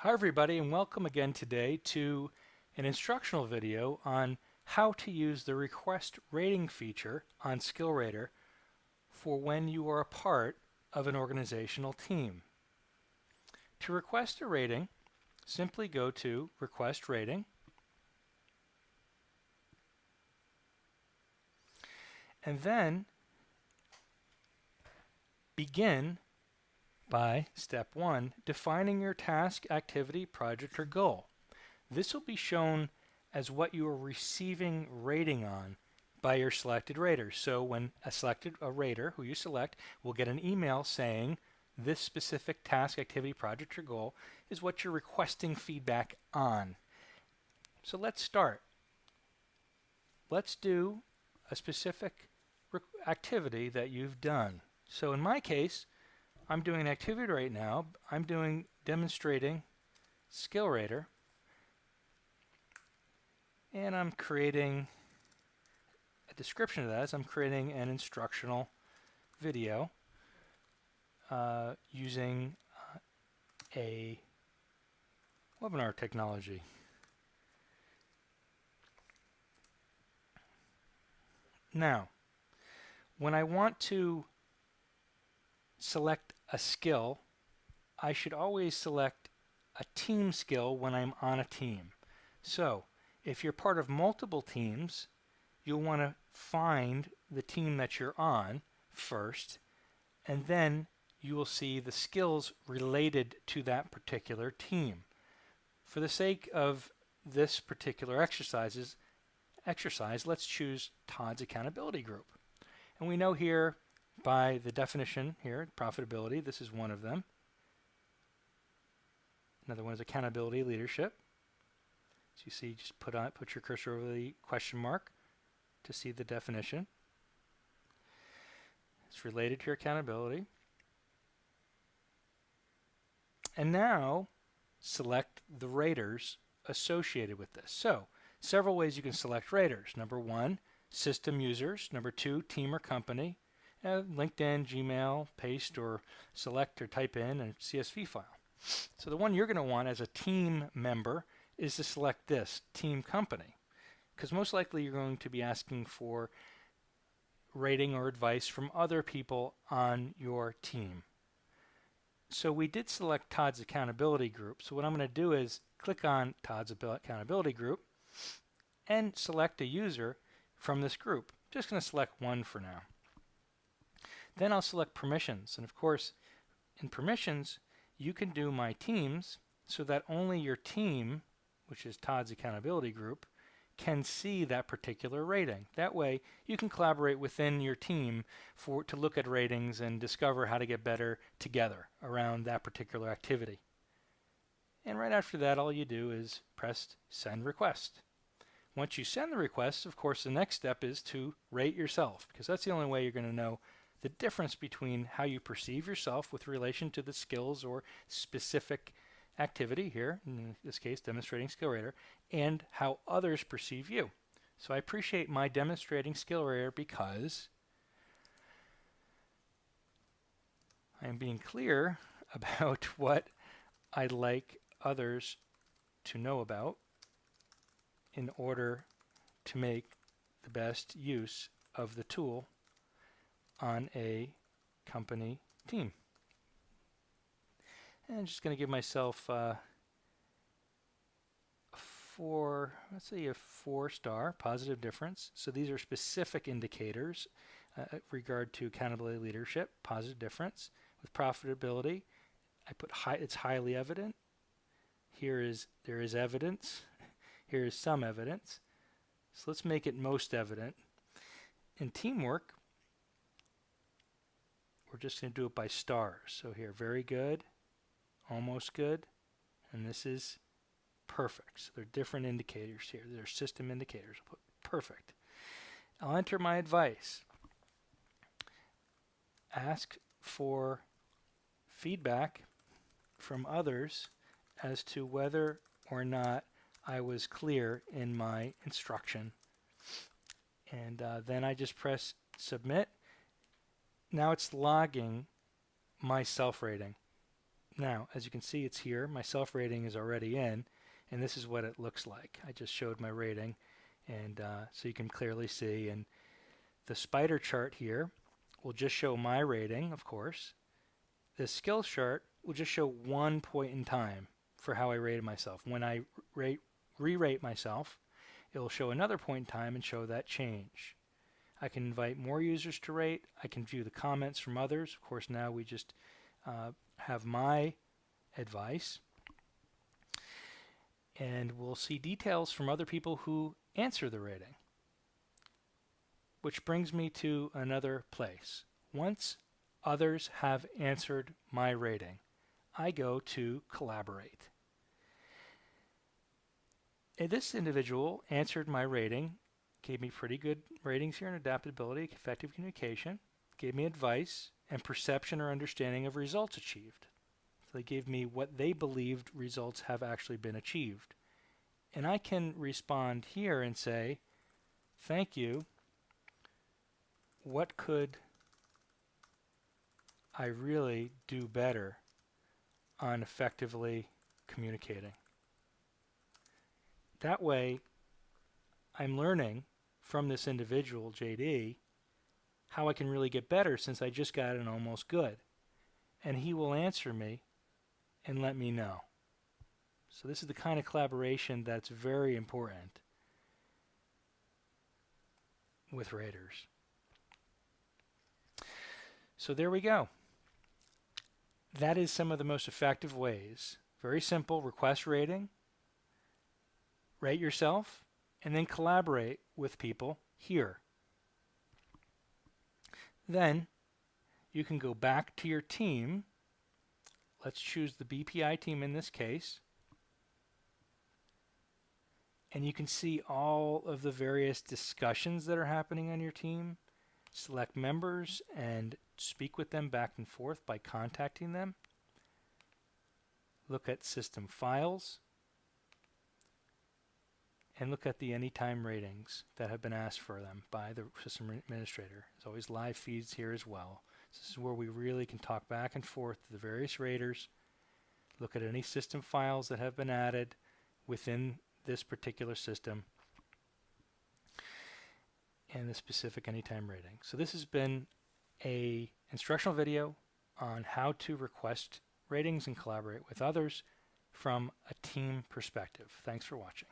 Hi everybody, and welcome again today to an instructional video on how to use the request rating feature on skillrater for when you are a part of an organizational team. To request a rating, simply go to Request Rating, and then begin by step 1, defining your task, activity, project, or goal. This will be shown as what you are receiving rating on by your selected raters. So when a rater who you select will get an email saying this specific task, activity, project, or goal is what you're requesting feedback on. So let's start. Let's do a specific activity that you've done. So in my case, I'm doing an activity right now. I'm demonstrating skillrater, and I'm creating a description of that as I'm creating an instructional video using a webinar technology. Now, when I want to select a skill, I should always select a team skill when I'm on a team. So if you're part of multiple teams, you'll want to find the team that you're on first, and then you will see the skills related to that particular team. For the sake of this particular exercise, let's choose Todd's accountability group. And we know here by the definition here, profitability, this is one of them. Another one is accountability leadership. So you see, just put your cursor over the question mark to see the definition. It's related to your accountability. And now select the raters associated with this. So several ways you can select raters. Number 1, system users. Number 2, team or company. LinkedIn, Gmail, paste or select or type in a CSV file. So the one you're going to want as a team member is to select this, team company, because most likely you're going to be asking for rating or advice from other people on your team. So we did select Todd's accountability group. So what I'm going to do is click on Todd's accountability group and select a user from this group. Just going to select one for now. Then I'll select permissions, and of course in permissions you can do my teams so that only your team, which is Todd's accountability group, can see that particular rating. That way you can collaborate within your team to look at ratings and discover how to get better together around that particular activity. And right after that, all you do is press send request. Once you send the request, of course the next step is to rate yourself, because that's the only way you're going to know the difference between how you perceive yourself with relation to the skills or specific activity here, in this case demonstrating skillrater, and how others perceive you. So I appreciate my demonstrating skillrater because I am being clear about what I'd like others to know about in order to make the best use of the tool on a company team. And I'm just going to give myself let's say a 4-star positive difference. So these are specific indicators regard to accountability leadership, positive difference. With profitability, I put it's highly evident. There is evidence. Here is some evidence. So let's make it most evident. In teamwork, we're just going to do it by stars. So here, very good, almost good, and this is perfect. So there are different indicators here. They're system indicators. I'll put perfect. I'll enter my advice. Ask for feedback from others as to whether or not I was clear in my instruction. And then I just press submit. Now it's logging my self-rating. Now, as you can see, it's here. My self-rating is already in, and this is what it looks like. I just showed my rating, and so you can clearly see. And the spider chart here will just show my rating, of course. The skills chart will just show one point in time for how I rated myself. When I re-rate myself, it will show another point in time and show that change. I can invite more users to rate. I can view the comments from others. Of course, now we just have my advice. And we'll see details from other people who answer the rating. Which brings me to another place. Once others have answered my rating, I go to collaborate. And this individual answered my rating, gave me pretty good ratings here in adaptability, effective communication, gave me advice, and perception or understanding of results achieved. So they gave me what they believed results have actually been achieved. And I can respond here and say, thank you. What could I really do better on effectively communicating? That way, I'm learning from this individual, JD, how I can really get better since I just got an almost good. And he will answer me and let me know. So this is the kind of collaboration that's very important with raters. So there we go. That is some of the most effective ways. Very simple, request rating, rate yourself, and then collaborate with people here. Then you can go back to your team. Let's choose the BPI team in this case. And you can see all of the various discussions that are happening on your team. Select members and speak with them back and forth by contacting them. Look at system files. And look at the anytime ratings that have been asked for them by the system administrator. There's always live feeds here as well. This is where we really can talk back and forth to the various raters. Look at any system files that have been added within this particular system and the specific anytime rating. So this has been an instructional video on how to request ratings and collaborate with others from a team perspective. Thanks for watching.